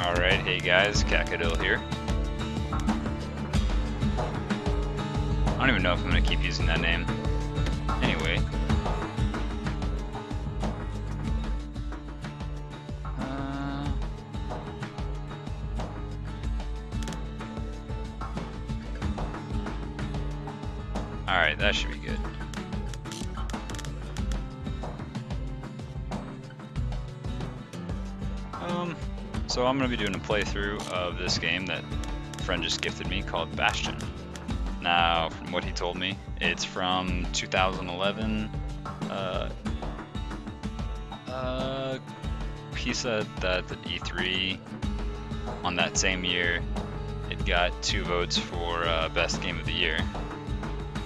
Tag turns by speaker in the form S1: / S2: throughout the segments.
S1: Alright, hey guys, Kakadil here. I don't even know if I'm gonna keep using that name. Anyway. Alright, that should be good. So I'm going to be doing a playthrough of this game that a friend just gifted me called Bastion. Now, from what he told me, it's from 2011. He said that the E3 on that same year, it got 2 votes for best game of the year,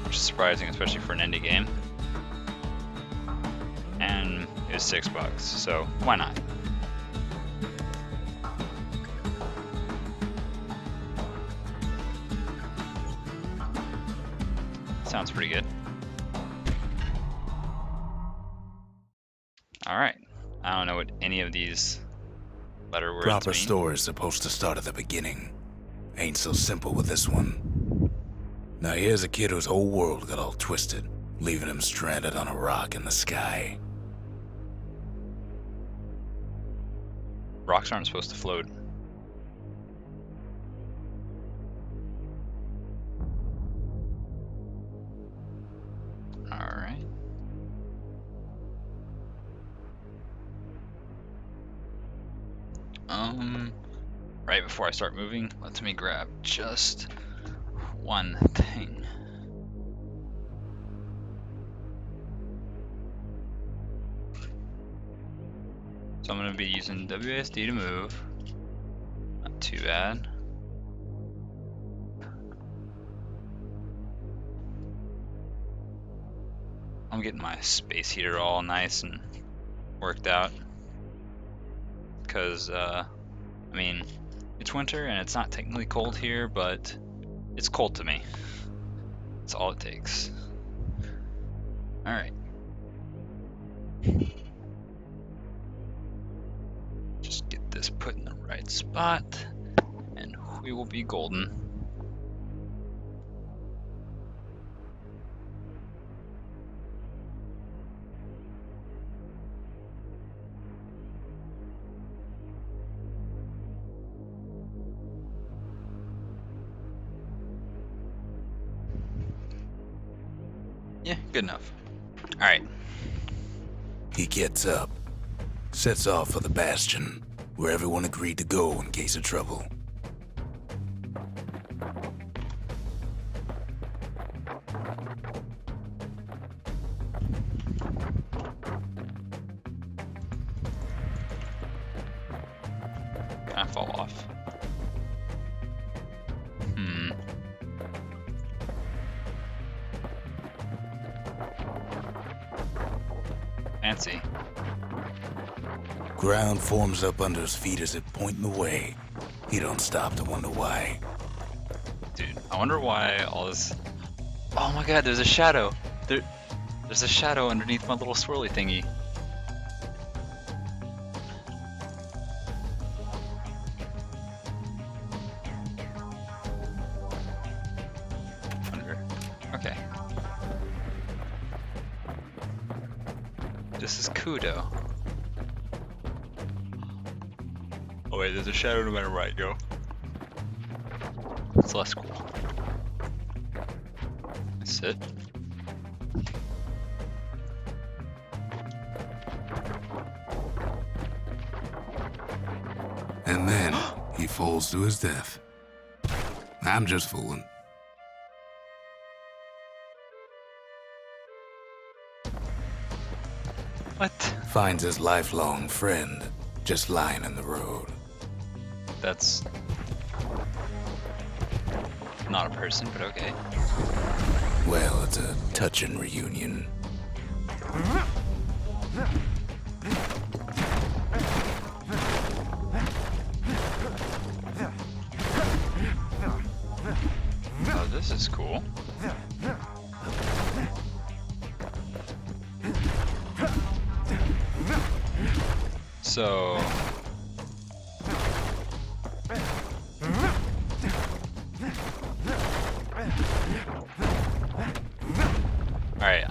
S1: which is surprising, especially for an indie game. And it was $6, so why not? Sounds pretty good. Alright, I don't know what any of these letter words
S2: Proper
S1: mean.
S2: story is supposed to start at the beginning. Ain't so simple with this one. Now here's a kid whose whole world got all twisted, leaving him stranded on a rock in the sky.
S1: Rocks aren't supposed to float. Alright. Right before I start moving, let me grab just one thing. So I'm going to be using WASD to move. Not too bad. I'm getting my space heater all nice and worked out. Because, I mean, it's winter and it's not technically cold here, but it's cold to me. That's all it takes. Alright. Just get this put in the right spot, and we will be golden. Yeah, good enough. Alright.
S2: He gets up, sets off for the Bastion, where everyone agreed to go in case of trouble.
S1: Gonna fall off. Fancy.
S2: Ground forms up under his feet as it pointing the way. He don't stop to wonder why.
S1: Dude, I wonder why all this... Oh my god, there's a shadow! There's a shadow underneath my little swirly thingy. Okay. This is Kudo. Oh wait, there's a shadow no matter where I go. It's less cool. Sit.
S2: And then he falls to his death. I'm just fooling.
S1: What?
S2: Finds his lifelong friend just lying in the road.
S1: That's not a person, but okay.
S2: Well, it's a touching reunion.
S1: Oh, this is cool. So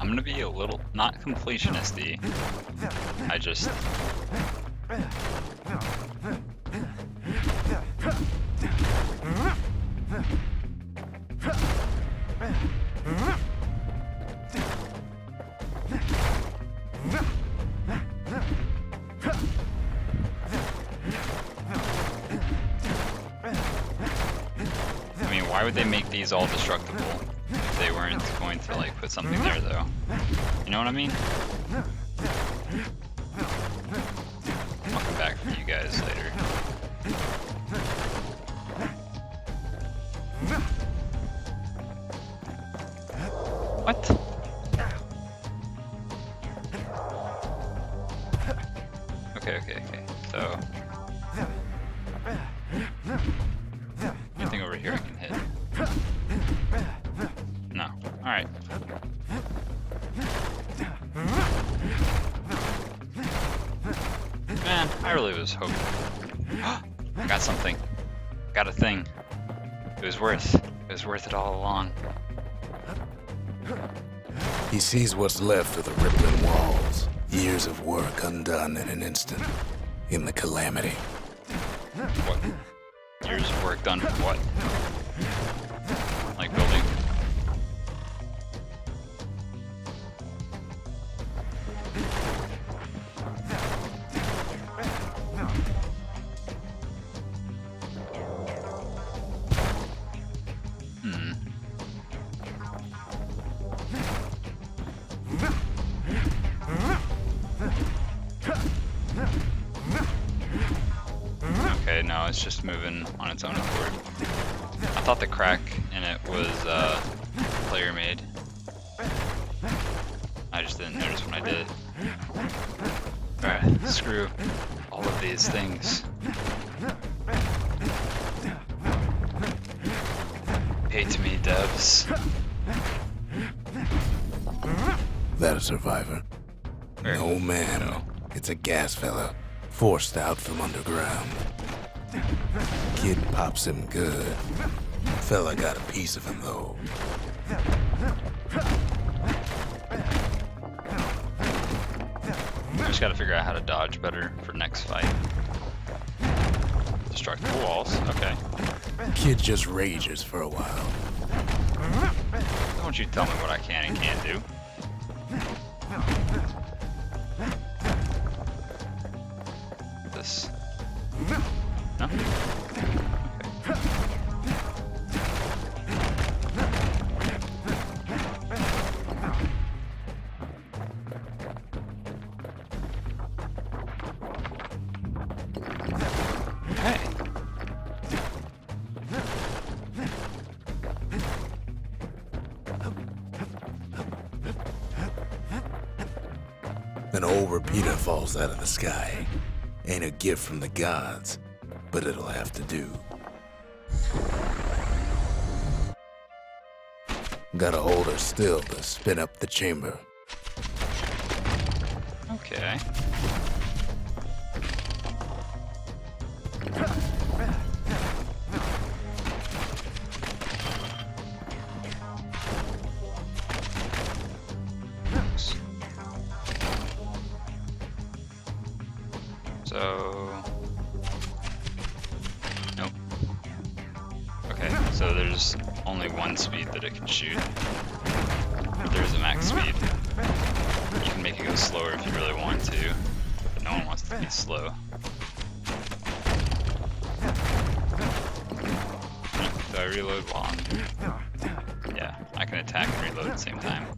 S1: I'm gonna be a little, not completionist-y. I just... I mean, why would they make these all destructible if they weren't going to, like, put something there, though? You know what I mean? I'll come back for you guys later. What? Okay. So... anything over here I can hit? No. Alright. Man, I really was hoping. I got something. Got a thing. It was worth it all along.
S2: He sees what's left of the rippling walls. Years of work undone in an instant. In the calamity.
S1: What? Years of work done for what? Like building? Okay, no, it's just moving on its own accord. I thought the crack in it was player made. I just didn't notice when I did it. Alright, screw all of these things. Pay to me, devs.
S2: That a survivor? No man. It's a gas fella, forced out from underground. Kid pops him good. Fella got a piece of him though.
S1: I just gotta figure out how to dodge better for next fight. Destructible walls, okay.
S2: Kid just rages for a while.
S1: Don't you tell me what I can and can't do. This. No? Okay. Hey.
S2: An old repeater falls out of the sky. Ain't a gift from the gods, but it'll have to do. Gotta hold her still to spin up the chamber.
S1: Okay. So, nope. Okay, so there's only one speed that it can shoot. There's a max speed. You can make it go slower if you really want to, but no one wants to be slow. Do I reload while I'm... Yeah, I can attack and reload at the same time.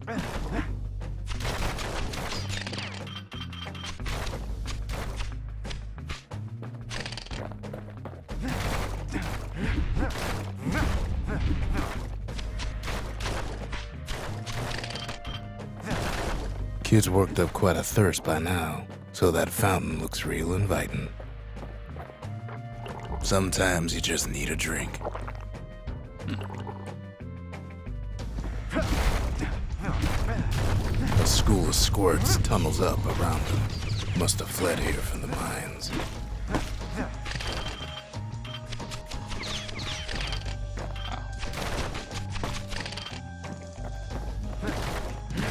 S2: Kid's worked up quite a thirst by now, so that fountain looks real inviting. Sometimes you just need a drink. A school of squirts tunnels up around him. Must have fled here from the mines.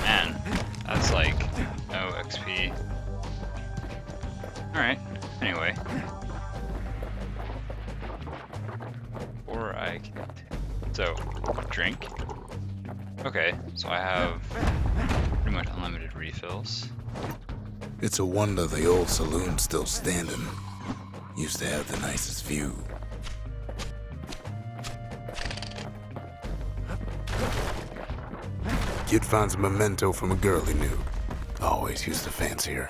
S1: Man, Alright, anyway. Or I can... So, drink. Okay, so I have pretty much unlimited refills.
S2: It's a wonder the old saloon's still standing. Used to have the nicest view. Kid finds a memento from a girl he knew. Always used to fancy her.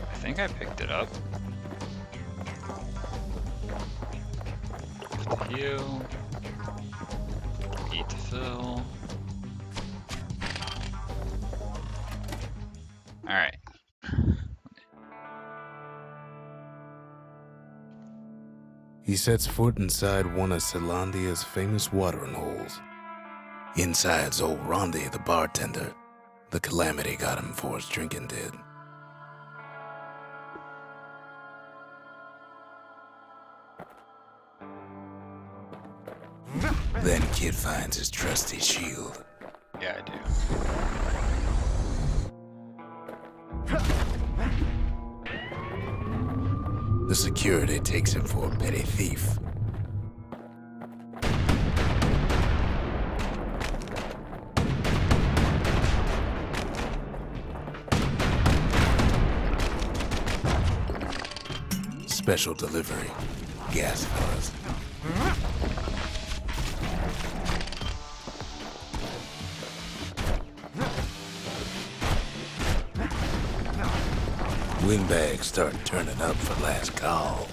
S1: I think I picked it up. Heal. Eat to fill. Alright.
S2: He sets foot inside one of Celandia's famous watering holes. Inside's old Rondi, the bartender. The calamity got him before his drinking did. Then Kid finds his trusty shield.
S1: Yeah, I do.
S2: The security takes him for a petty thief. Special delivery. Gas fellas. Windbags start turning up for last call.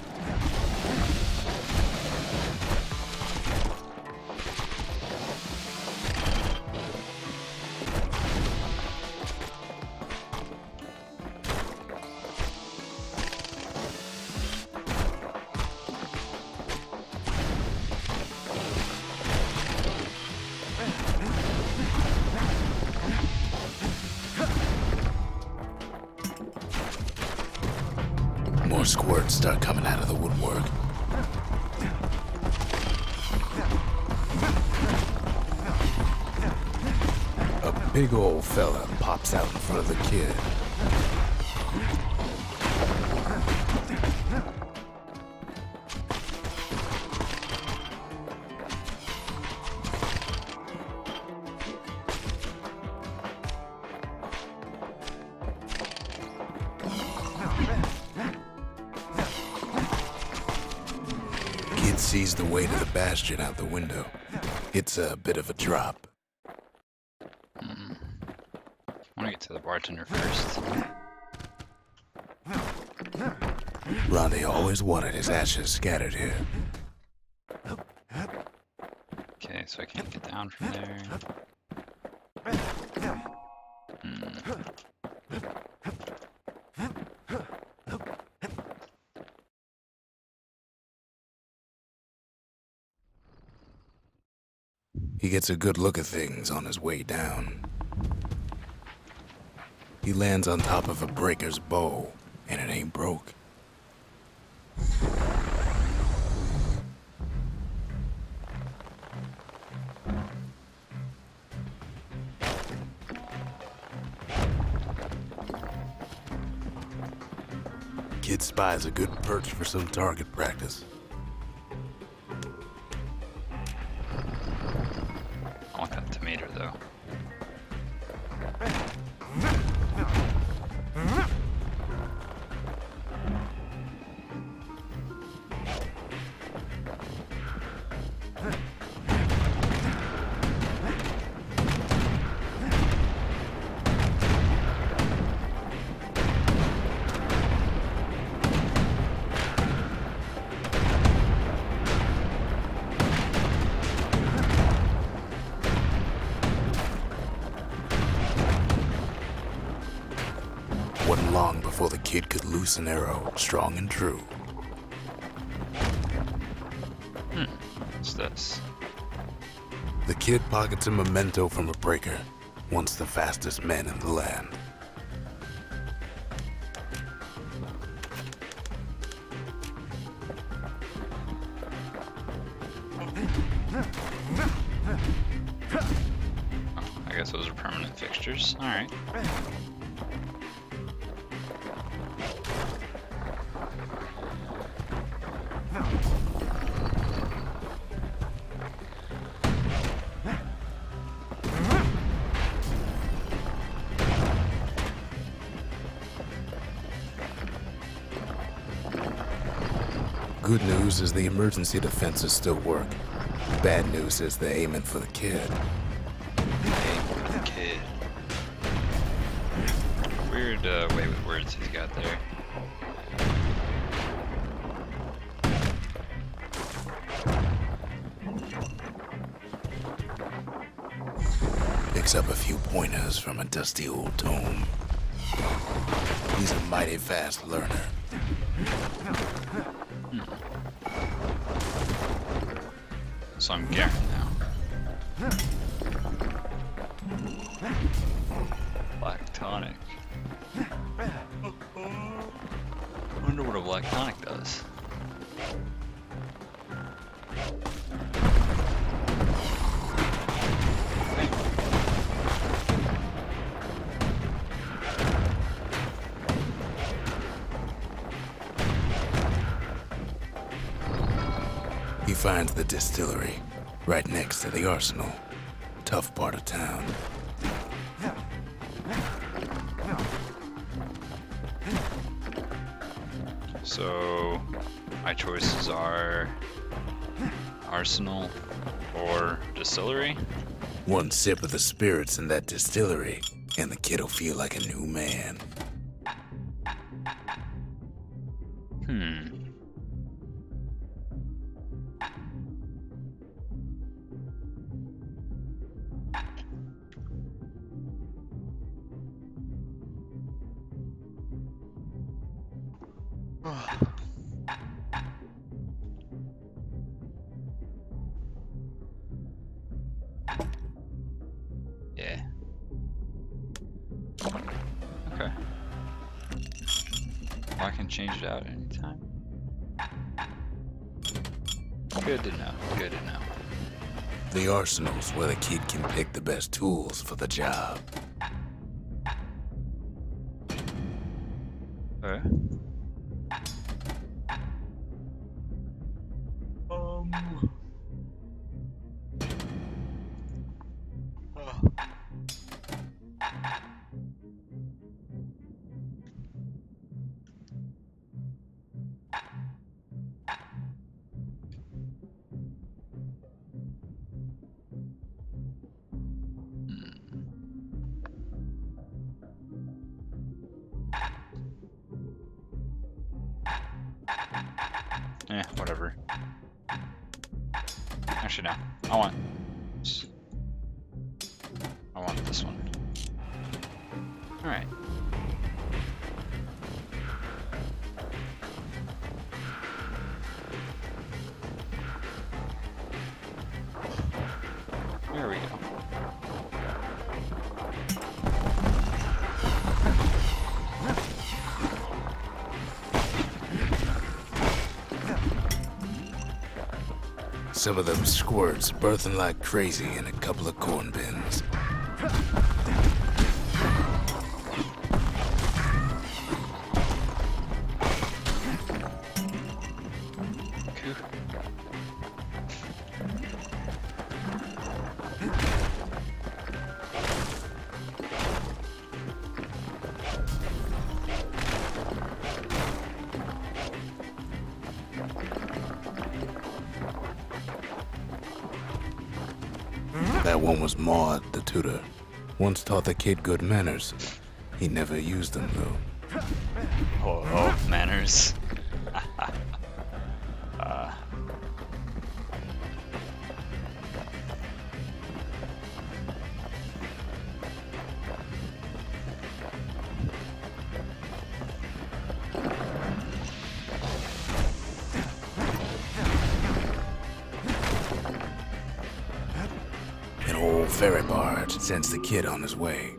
S2: More squirts start coming out of the woodwork. A big old fella pops out in front of the kid. Kid sees the way to the Bastion out the window. It's a bit of a drop.
S1: I want to get to the bartender first.
S2: Ronnie always wanted his ashes scattered here.
S1: Okay, so I can't get down from there.
S2: He gets a good look at things on his way down. He lands on top of a breaker's bow, and it ain't broke. Kid spies a good perch for some target practice.
S1: I want that tomato though.
S2: Wasn't long before the kid could loose an arrow, strong and true.
S1: What's this?
S2: The kid pockets a memento from a breaker, once the fastest men in the land.
S1: fixtures. Alright.
S2: Good news is the emergency defenses still work. Bad news is they're aiming for the kid.
S1: Aim for the kid. Weird way with words he's got there.
S2: Picks up a few pointers from a dusty old tome. He's a mighty fast learner.
S1: So I'm Garen now. Black tonic. Wonder what a black tonic does.
S2: He finds the distillery, right next to the arsenal. Tough part of town.
S1: So my choices are arsenal or distillery.
S2: One sip of the spirits in that distillery, and the kid'll feel like a new man.
S1: Yeah. Okay. Well, I can change it out anytime. Good to know. Good to know.
S2: The arsenal's where the kid can pick the best tools for the job.
S1: Okay. Yeah, whatever. Actually, no. I want this one. Alright. There we go.
S2: Some of them squirts birthing like crazy in a couple of corn bins.
S1: Cool.
S2: That one was Maud, the tutor. Once taught the kid good manners. He never used them, though.
S1: Oh, manners.
S2: An old ferry barge sends the kid on his way.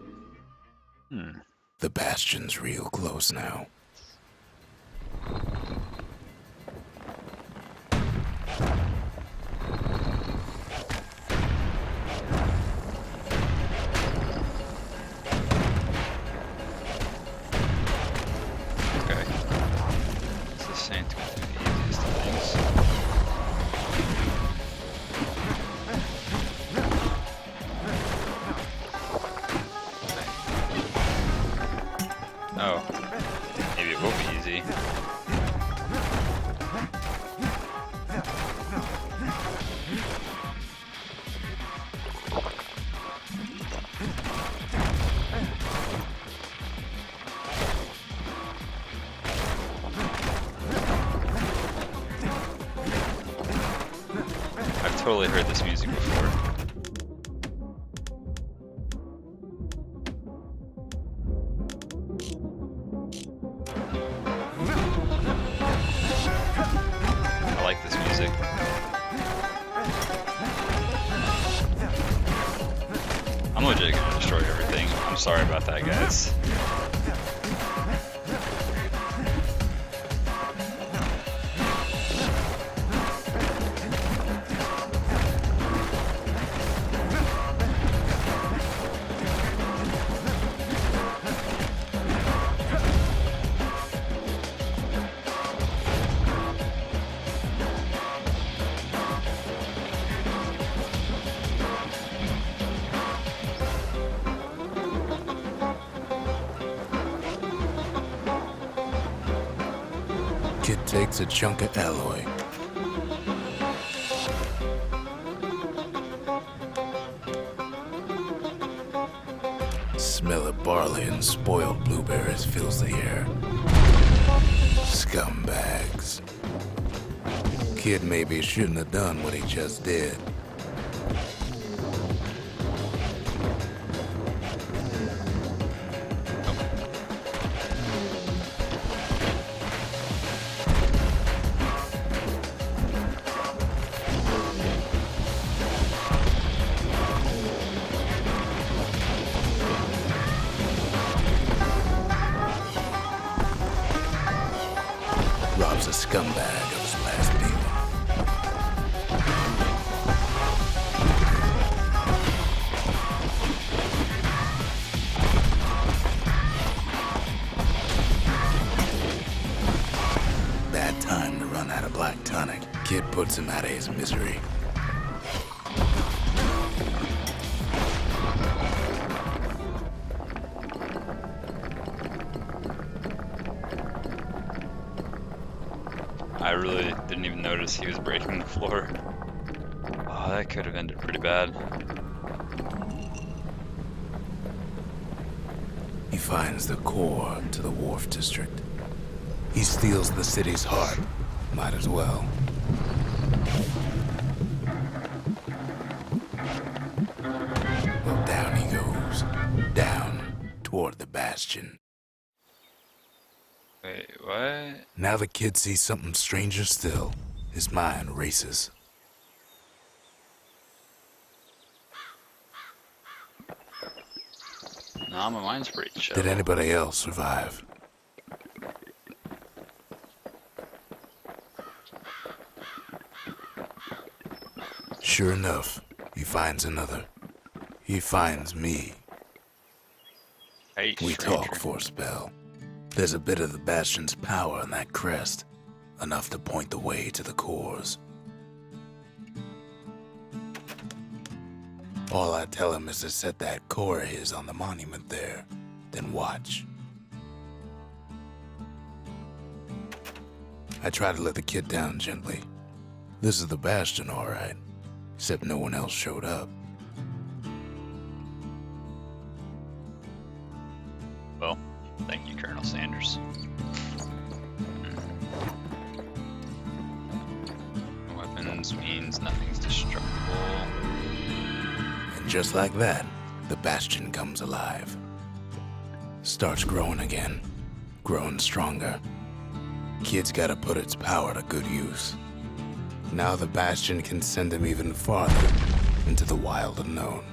S2: The Bastion's real close now.
S1: Oh, maybe it will be easy. I've totally heard this music before. I like this music. I'm legit gonna destroy everything. I'm sorry about that, guys.
S2: Kid takes a chunk of alloy. Smell of barley and spoiled blueberries fills the air. Scumbags. Kid maybe shouldn't have done what he just did. Robs a scumbag of his last meal. Bad time to run out of black tonic. Kid puts him out of his misery.
S1: I really didn't even notice he was breaking the floor. Oh, that could have ended pretty bad.
S2: He finds the core to the Wharf District. He steals the city's heart. Might as well. Well, down he goes. Down toward the Bastion.
S1: Wait, what?
S2: Now the kid sees something stranger still. His mind races.
S1: Nah, my mind's pretty chill.
S2: Did anybody else survive? Sure enough, he finds another. He finds me.
S1: Hey,
S2: We
S1: stranger.
S2: talk for a spell. There's a bit of the Bastion's power in that crest, enough to point the way to the cores. All I tell him is to set that core of his on the monument there, then watch. I try to let the kid down gently. This is the Bastion, all right, except no one else showed up.
S1: Well, thank you, Colonel Sanders. Weapons means nothing's destructible.
S2: And just like that, the Bastion comes alive. Starts growing again, growing stronger. Kid's gotta put its power to good use. Now the Bastion can send him even farther into the wild unknown.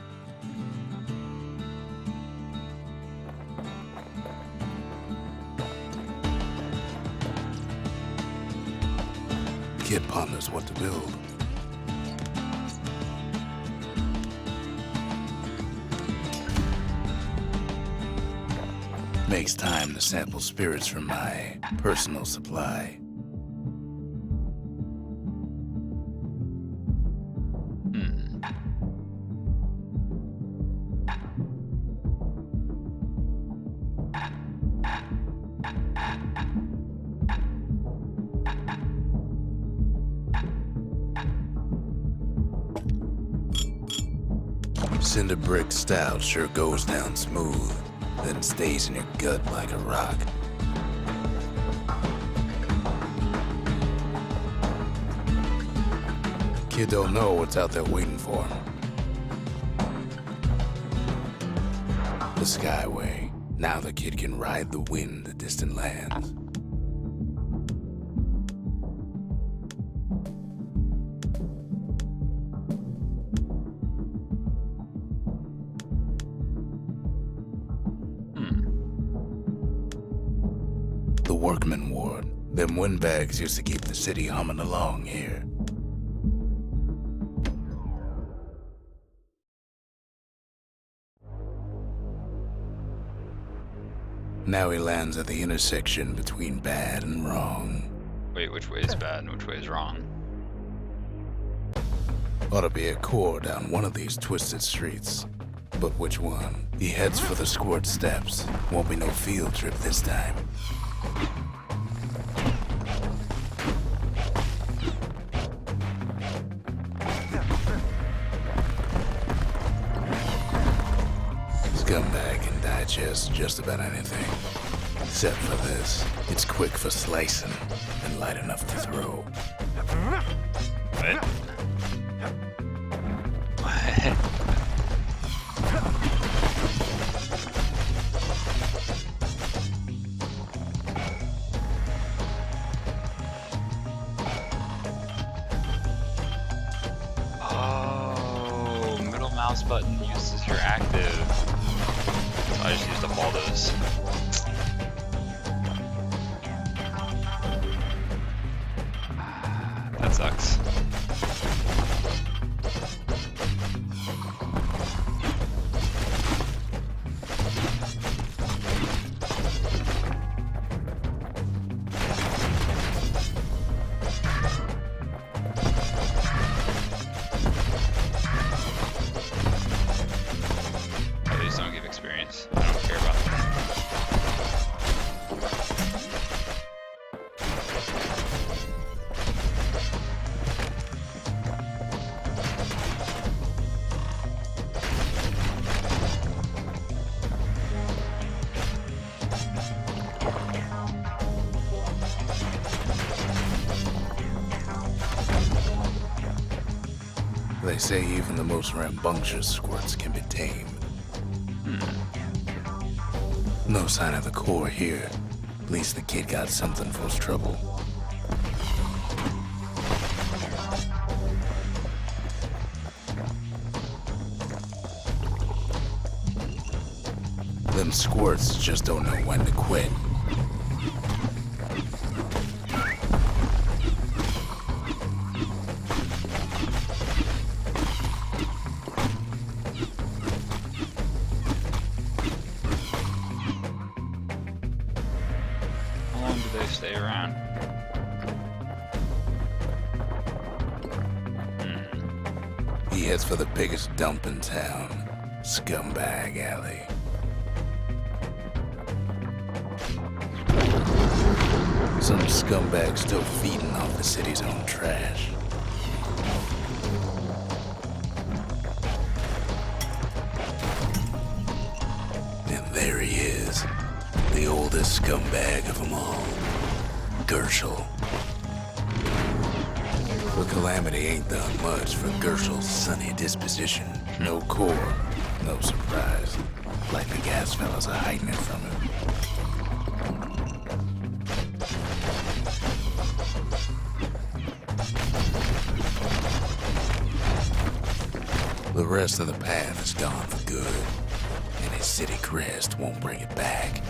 S2: Kid ponders what to build. Makes time to sample spirits from my personal supply. cinder brick stout sure goes down smooth, then stays in your gut like a rock. Kid don't know what's out there waiting for him. The Skyway. Now the kid can ride the wind to distant lands. The Workman Ward. Them windbags used to keep the city humming along here. Now he lands at the intersection between bad and wrong.
S1: Wait, which way is bad and which way is wrong?
S2: Ought to be a core down one of these twisted streets. But which one? He heads for the squirt steps. Won't be no field trip this time. Scumbag can digest just about anything. Except for this. It's quick for slicing and light enough to throw.
S1: What? Oh, middle mouse button uses your active. So I just used up all those. That sucks. These don't give experience. I don't care about them.
S2: They say even the most rambunctious squirts can be tamed. No sign of the core here. At least the kid got something for his trouble. Them squirts just don't know when to quit.
S1: How long do they stay around?
S2: He heads for the biggest dump in town, Scumbag Alley. Some scumbag still feeding off the city's own trash. And there he is, the oldest scumbag of them all, Gershel. But Calamity ain't done much for Gershel's sunny disposition. No core, no surprise. Like the gas fellas are hiding it from him. The rest of the path is gone for good, and his city crest won't bring it back.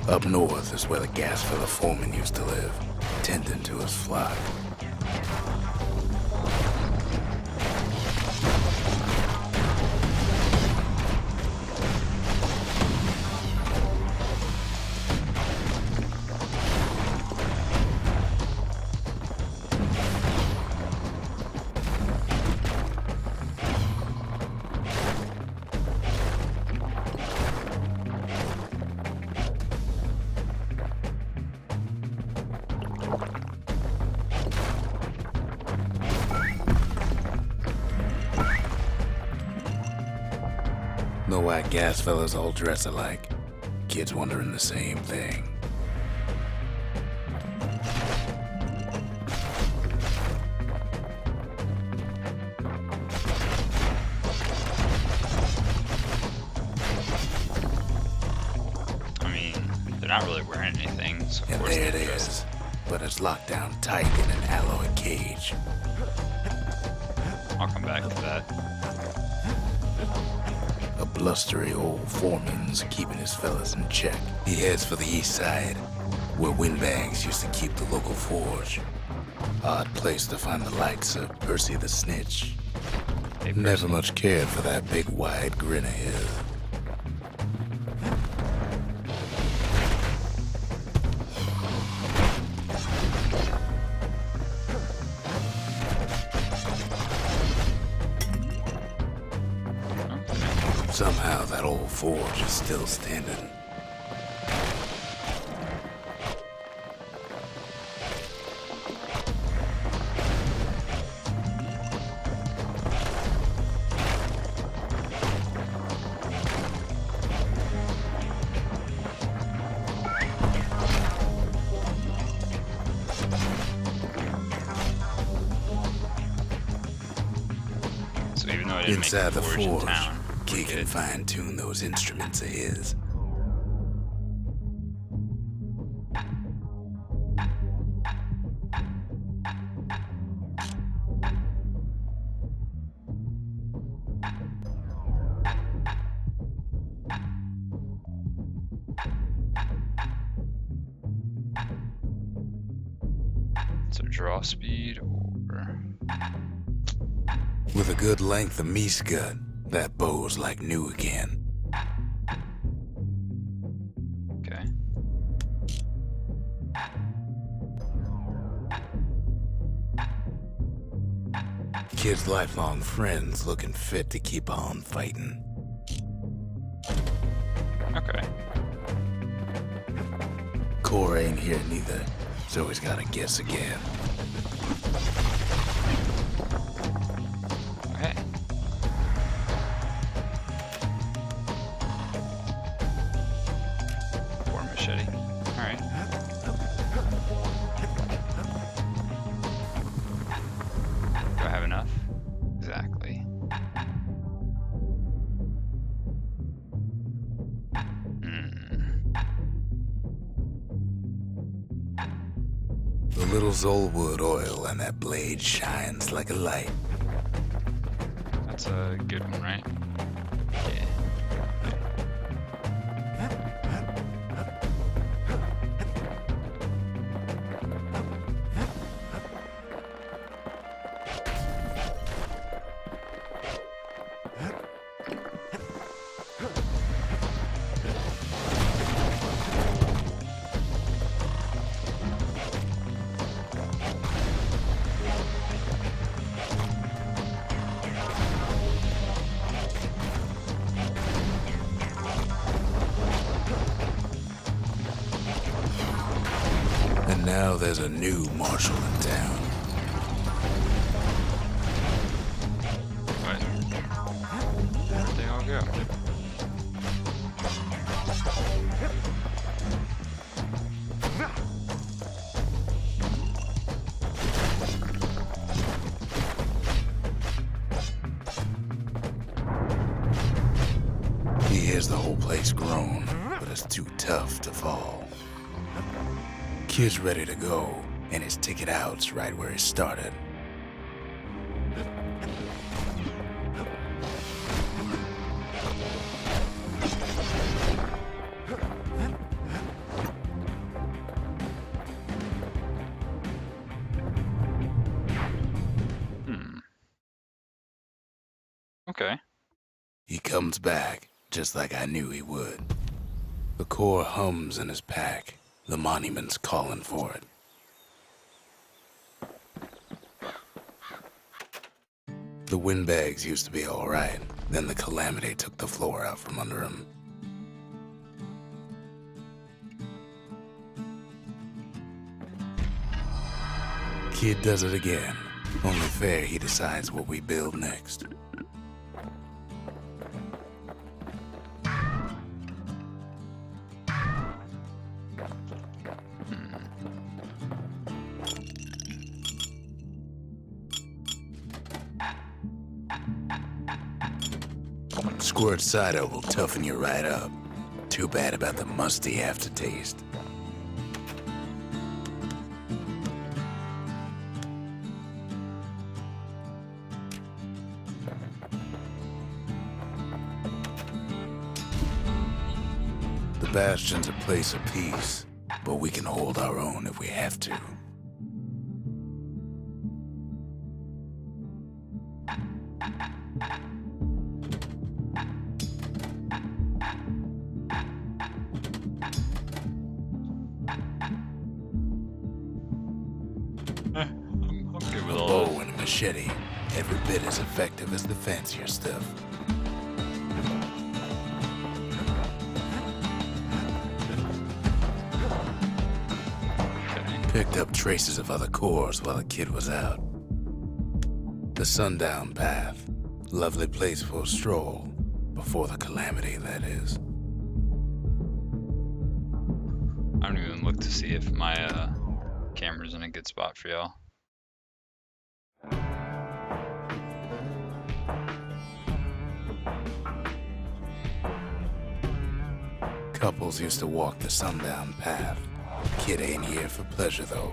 S2: Up north is where the gas fella foreman used to live, tending to his flock. why gas fellas all dress alike. Kids wondering the same thing.
S1: I mean, they're not really wearing anything, so of
S2: And
S1: course
S2: there it
S1: they're dressed.
S2: is, but it's locked down tight in an alloy cage.
S1: I'll come back to that.
S2: A blustery old foreman's keeping his fellas in check. He heads for the east side, where windbags used to keep the local forge. Odd place to find the likes of Percy the Snitch.
S1: Hey,
S2: Never much cared for that big wide grin of his. Somehow that old forge is still standing.
S1: So even though I didn't
S2: Inside
S1: make
S2: the
S1: a forge in
S2: forge,
S1: town,
S2: Key can fine-tune those instruments of his.
S1: so draw speed or
S2: With a good length of meat gut, that bow's like new again.
S1: okay.
S2: Kid's lifelong friends looking fit to keep on fighting.
S1: Okay.
S2: Core ain't here neither, so he's gotta guess again.
S1: Okay. War machete. Alright. Do I have enough? Exactly.
S2: The little Zolwood oil and that blade shines like a light.
S1: That's a good one, right? Yeah.
S2: And now there's a new marshal in town.
S1: What? Where'd they all go?
S2: He hears the whole place groan, but it's too tough to fall. Kid's ready to go, and his ticket out's right where he started.
S1: Okay.
S2: He comes back, just like I knew he would. The core hums in his pack. The monument's calling for it. The windbags used to be all right. Then the calamity took the floor out from under him. Kid does it again. Only fair he decides what we build next. Squirt cider will toughen you right up. Too bad about the musty aftertaste. The Bastion's a place of peace, but we can hold our own if we have to.
S1: I'm okay with all
S2: Bow and a machete, every bit as effective as the fancier stuff. Picked up traces of other cores while the kid was out. The Sundown Path. Lovely place for a stroll. Before the calamity, that is.
S1: I don't even look to see if my camera's in a good spot for y'all.
S2: Couples used to walk the Sundown Path. Kid ain't here for pleasure, though.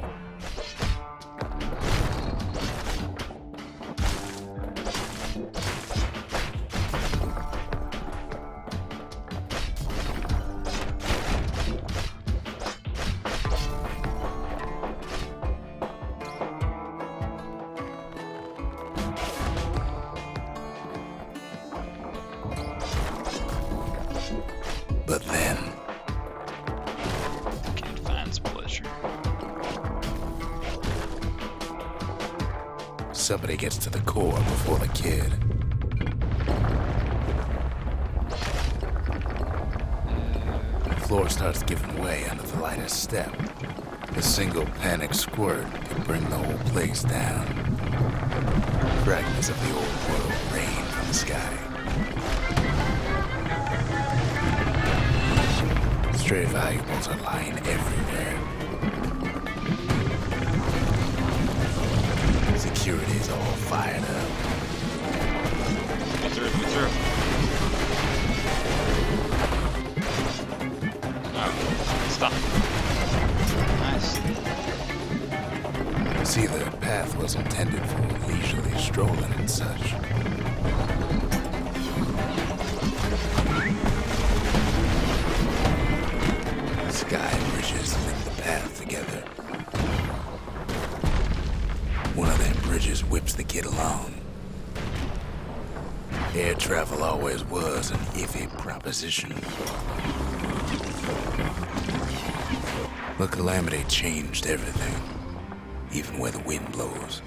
S2: But then,
S1: Kid finds pleasure.
S2: somebody gets to the core before the kid. The floor starts giving way under the lightest step. A single panic squirt can bring the whole place down. Fragments of the old world rain from the sky. Stray valuables are lying everywhere. Security's all fired up.
S1: Get through, get through. Oh, stop. Nice.
S2: See, the path was intended for leisurely strolling and such. Sky bridges link the path together. One of them bridges whips the kid along. Air travel always was an iffy proposition. The calamity changed everything, even where the wind blows.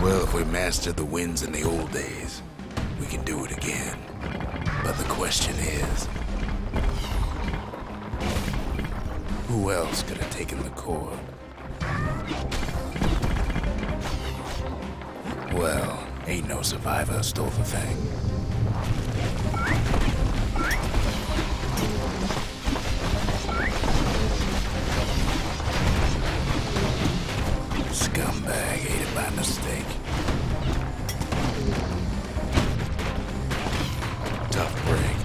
S2: Well, if we mastered the winds in the old days, we can do it again. But the question is, who else could have taken the core? Well, ain't no survivor stole the thing. Scumbag ate it by mistake. Tough break.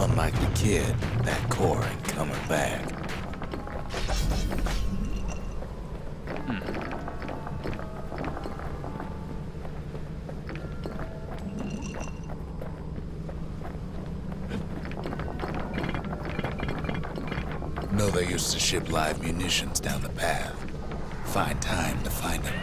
S2: Unlike the kid, that core ain't coming back. No, they used to ship live munitions down the path. Find time to find them.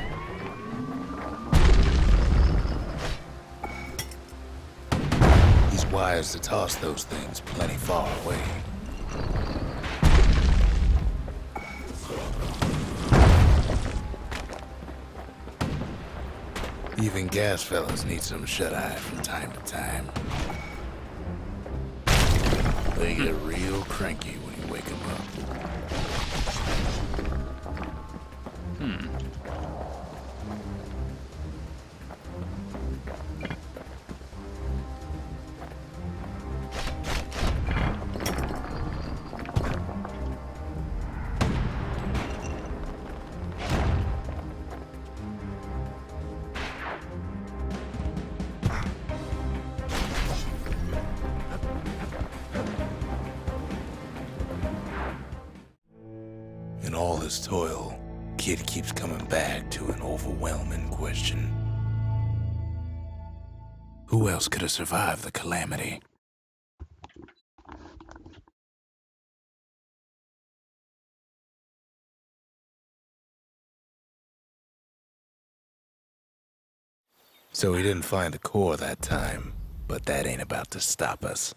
S2: He's wise to toss those things plenty far away. Even gas fellas need some shut-eye from time to time. They get real cranky when you wake them up. all his toil, Kid keeps coming back to an overwhelming question. Who else could have survived the calamity? So he didn't find the core that time, but that ain't about to stop us.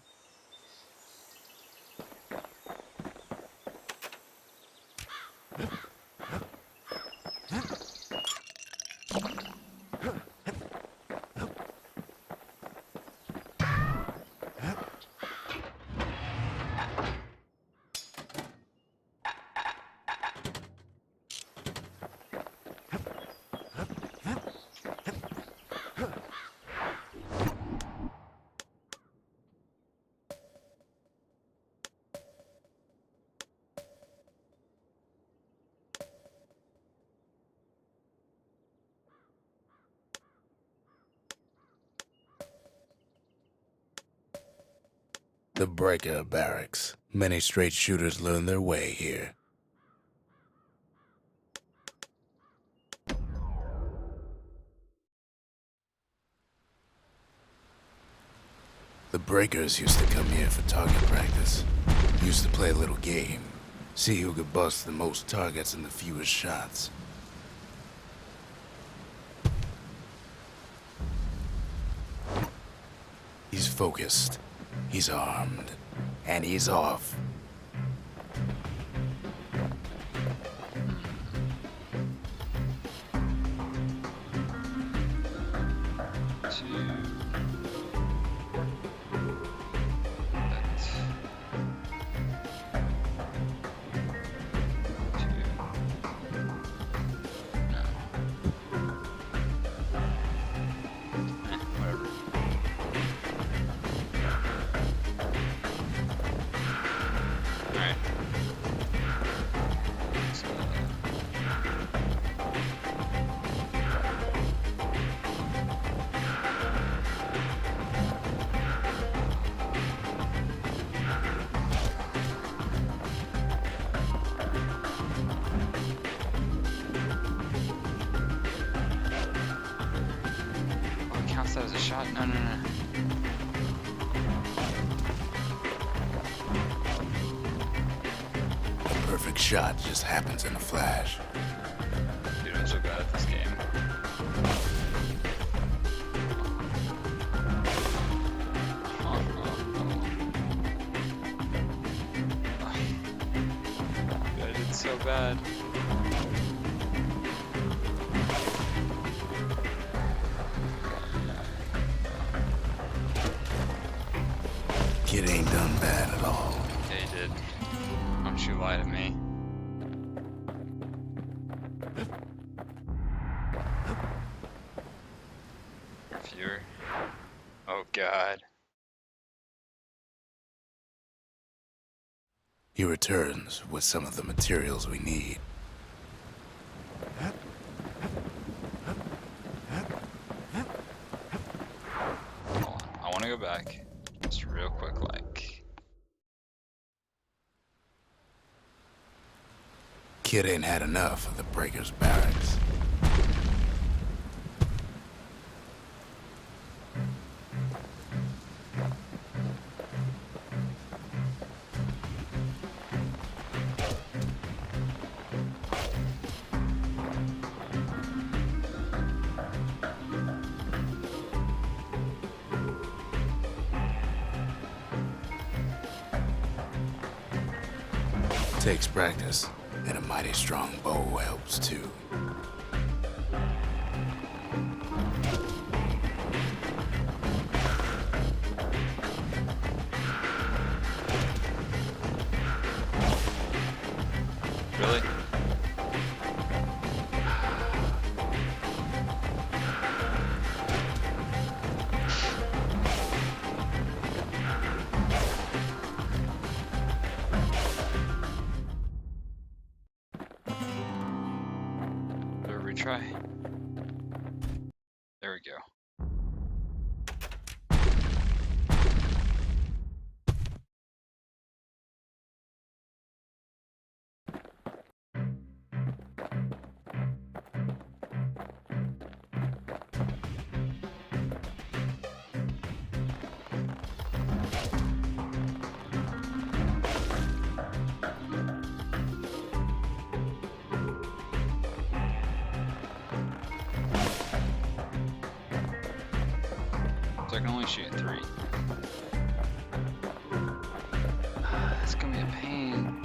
S2: The Breaker Barracks. Many straight shooters learn their way here. The Breakers used to come here for target practice. Used to play a little game. See who could bust the most targets in the fewest shots. He's focused. He's armed. And he's off.
S1: That was a shot? No, no, no.
S2: The perfect shot just happens in a flash.
S1: Dude, I'm so bad at this game. Dude, I did so bad.
S2: Kid ain't done bad at all.
S1: Yeah, he did. Don't you lie to me. Fear. Oh God.
S2: He returns with some of the materials we need.
S1: Hold on. I want to go back. Just real quick, like.
S2: Kid ain't had enough of the Breaker's barracks. Takes practice, and a mighty strong bow helps too.
S1: Really? Retry. There we go. I can only shoot 3. It's gonna be a pain.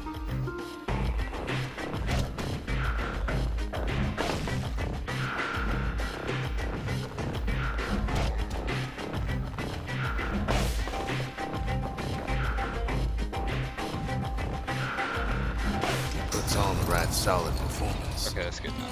S2: Puts on the right solid performance.
S1: Okay, that's good enough.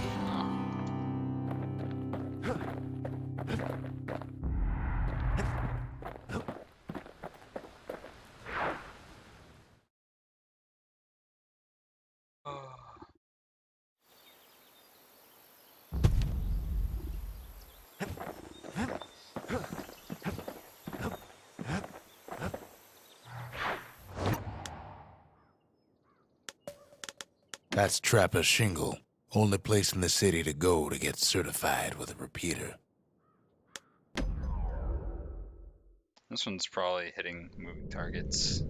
S2: That's Trapper Shingle. Only place in the city to go to get certified with a repeater.
S1: This one's probably hitting moving targets.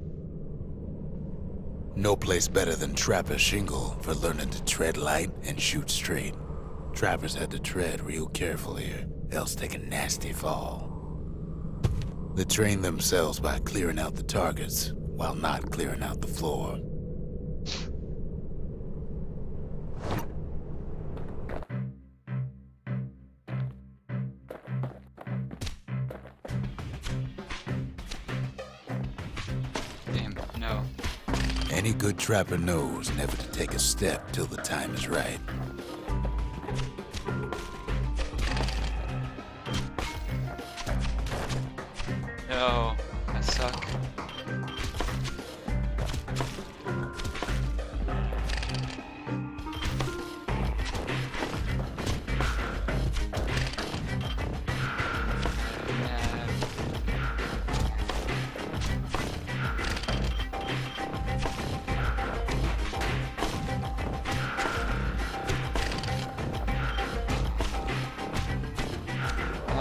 S2: No place better than Trapper Shingle for learning to tread light and shoot straight. Trappers had to tread real careful here, else take a nasty fall. They train themselves by clearing out the targets, while not clearing out the floor.
S1: Damn, no.
S2: Any good trapper knows never to take a step till the time is right.
S1: No, I suck.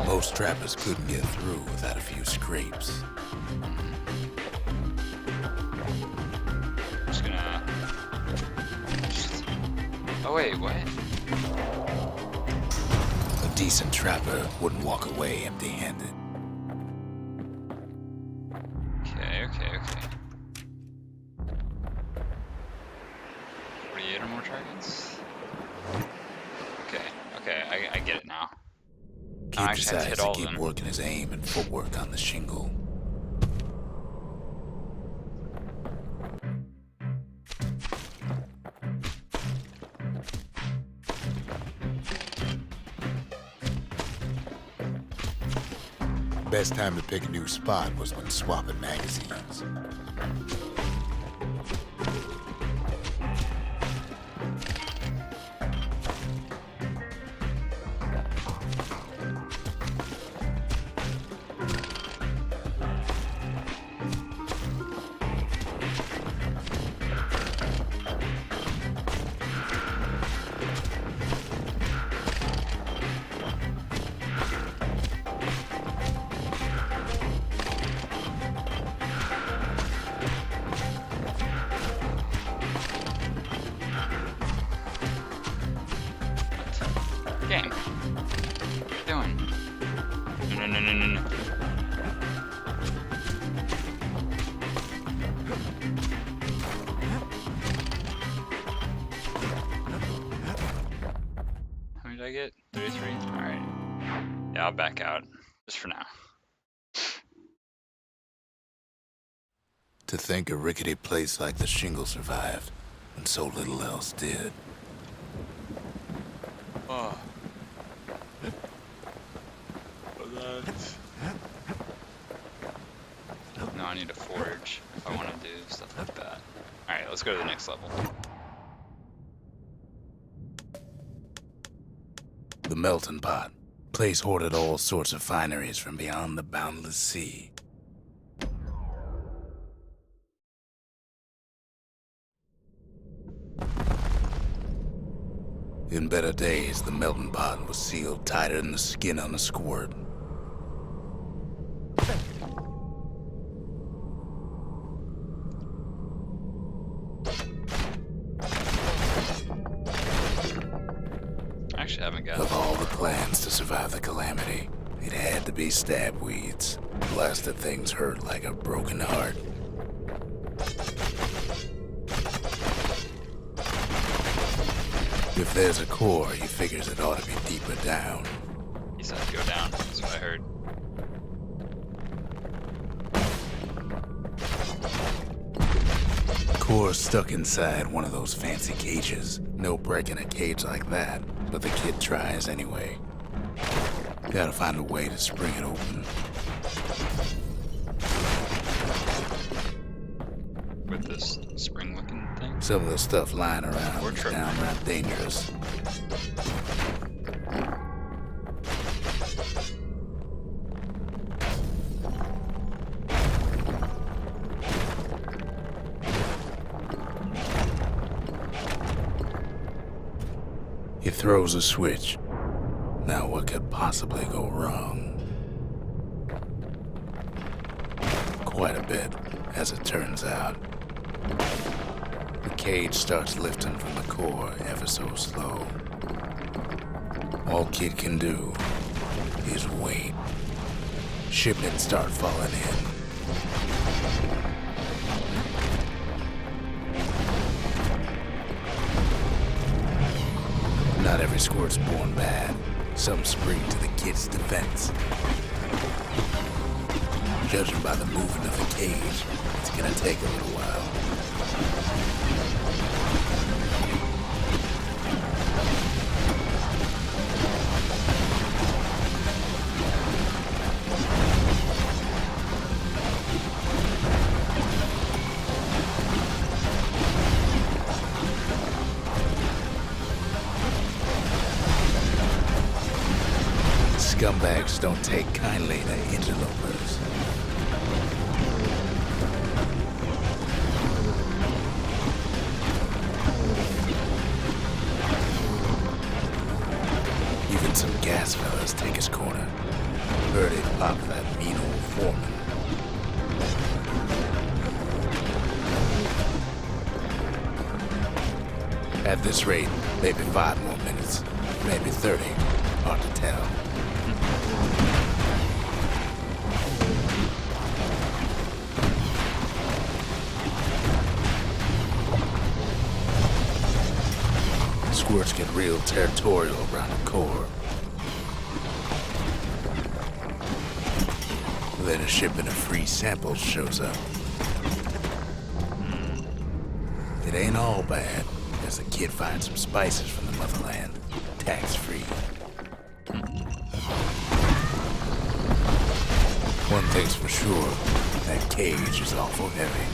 S2: Most trappers couldn't get through without a few scrapes.
S1: Just gonna... Oh wait, what?
S2: A decent trapper wouldn't walk away empty-handed.
S1: Okay. 48 or more targets? Okay, I get it now.
S2: Kid
S1: I actually have to hit
S2: decides to
S1: all of
S2: keep
S1: them.
S2: working his aim and footwork on the shingle. Best time to pick a new spot was when swapping magazines.
S1: Game. What are you doing? No. How many did I get? 33? Alright. Yeah, I'll back out. Just for now.
S2: To think a rickety place like the shingle survived, when so little else did.
S1: Oh. No, I need to forge if I want to do stuff like that. Alright, let's go to the next level.
S2: The melting pot. Place hoarded all sorts of fineries from beyond the boundless sea. In better days, the melting pot was sealed tighter than the skin on a squirt.
S1: I actually haven't got
S2: Of all the plans to survive the calamity, It had to be stab weeds. Blasted things hurt like a broken heart. If there's a core, he figures it ought to be deeper down.
S1: He said go down, that's what I heard.
S2: Core's stuck inside one of those fancy cages. No breaking a cage like that, but the kid tries anyway. Gotta find a way to spring it open.
S1: With this spring-looking thing?
S2: Some of the stuff lying around
S1: Or
S2: is
S1: trip.
S2: downright dangerous. He throws a switch. Now what could possibly go wrong? Quite a bit, as it turns out. The cage starts lifting from the core ever so slow. All Kid can do is wait. Shipments start falling in. Not every squirt's born bad. Some spring to the kid's defense. Judging by the movement of the cage, it's gonna take a little while. Scumbags don't take kindly to interlopers. Even some gas fellas take his corner. Heard it pop that mean old foreman. At this rate, maybe 5 more minutes, maybe 30. Hard to tell. Squirts get real territorial around the core. Then a shipment of free samples shows up. It ain't all bad, as the kid finds some spices from the motherland, tax-free. One thing's for sure, that cage is awful heavy.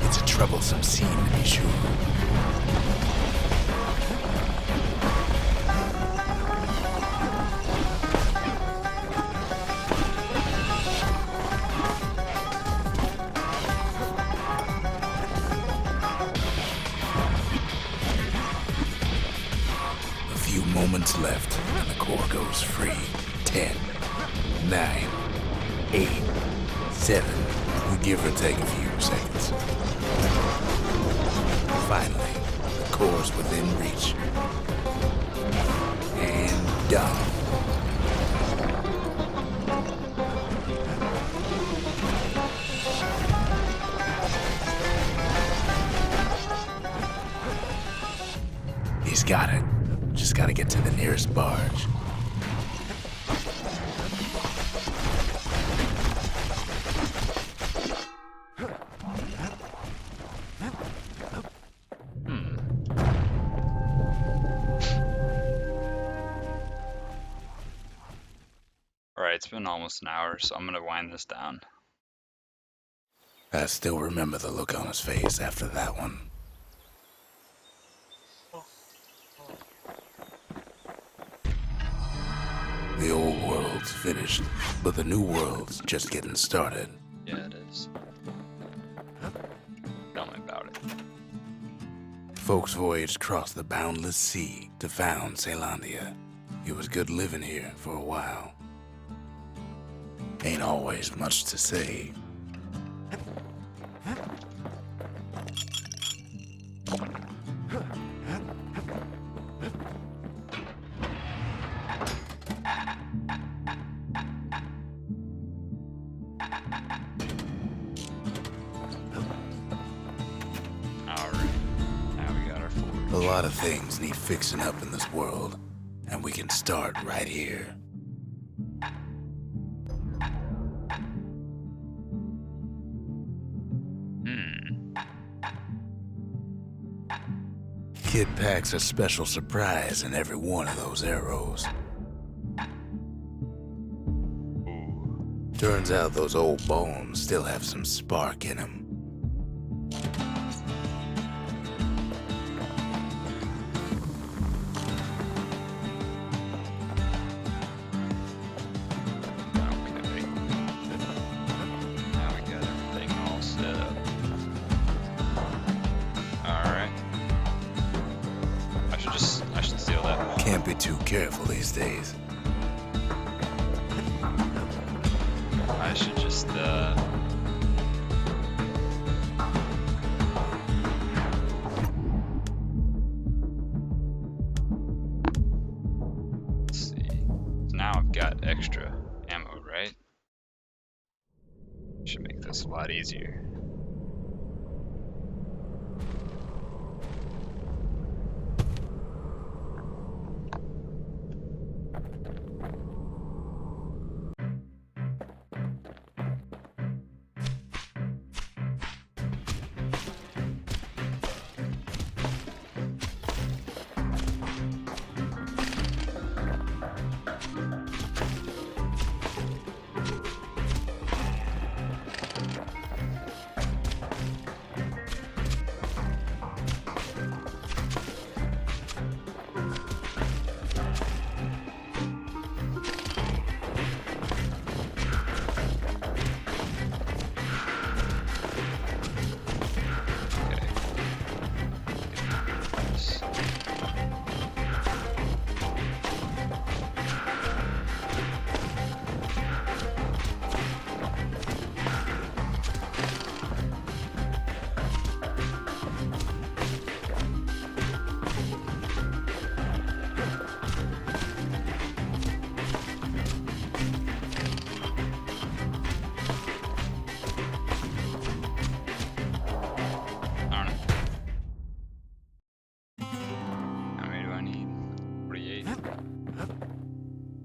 S2: It's a troublesome scene to be sure. Moments left, and the core goes free. 10, 9, 8, 7. We give or take a few seconds. Finally, the core's within reach. And done. He's got it. Just gotta get to the nearest barge.
S1: Alright, it's been almost an hour, so I'm gonna wind this down.
S2: I still remember the look on his face after that one. The old world's finished, but the new world's just getting started.
S1: Yeah, it is. Tell me about it.
S2: Folks voyaged across the boundless sea to found Celandia. It was good living here for a while. Ain't always much to say. A lot of things need fixing up in this world, and we can start right here. Kid packs a special surprise in every one of those arrows. Turns out those old bones still have some spark in them. Can't be too careful these days.
S1: I should just, let's see. So now I've got extra ammo, right? Should make this a lot easier.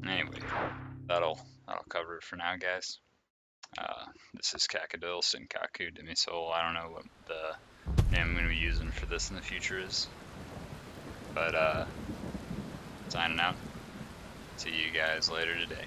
S1: Anyway, that'll cover it for now, guys. This is Kakadil Senkaku Demisol. I don't know what the name I'm going to be using for this in the future is, but signing out. See you guys later today.